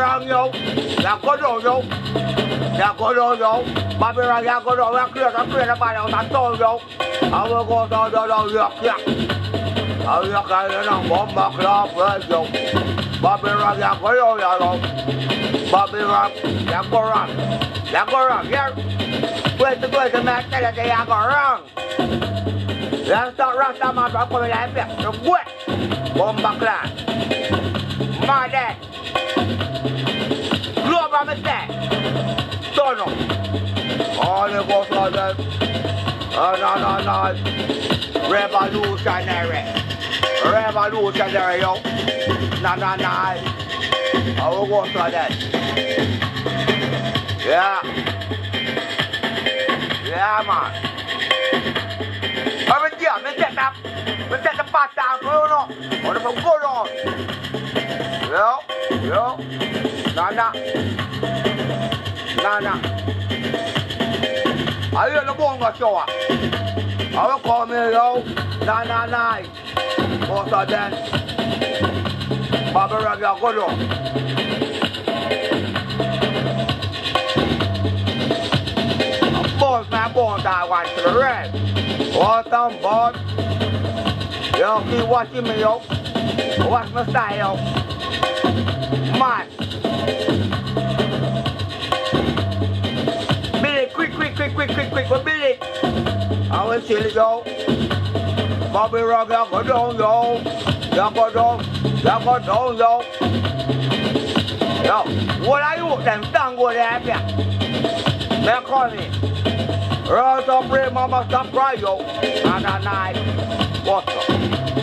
wrong, yo. Ya go down, yo. Ya go down, yo. Babylon, ya go down. I clear the body out and down, yo. I will go down, yuck, yuck. I will look at you, bomb back up, right, yo. Babylon, ya go down, yo. Babylon, ya go wrong. Ya go wrong, yeah. Wait to make tell you ya go wrong. Let's start Rasta man from coming like that. You wet. Bomb back land. My dad. Global mistake. Turn up. All the go for them. No. Revolutionary. Revolutionary, yo. No. I will go for that. Yeah, man. I'm here, we set the part down for you, no. What if I go on? Yo. Nah. I hear the bongo show. I will call me, yo. Nah. Most of them. Baba Raga, go on. My bones I want to the red. What on board? Yo, keep watching me, yo. Watch my style, yo. Man. Billy, quick, Billy. I will see it, yo. Bobby Rock, ya go down, yo. Ya go down, yo. Yo, what are you? Them tango there, yeah. They call me. Rise up, pray, mama, stop crying, yo. Nah. What's up?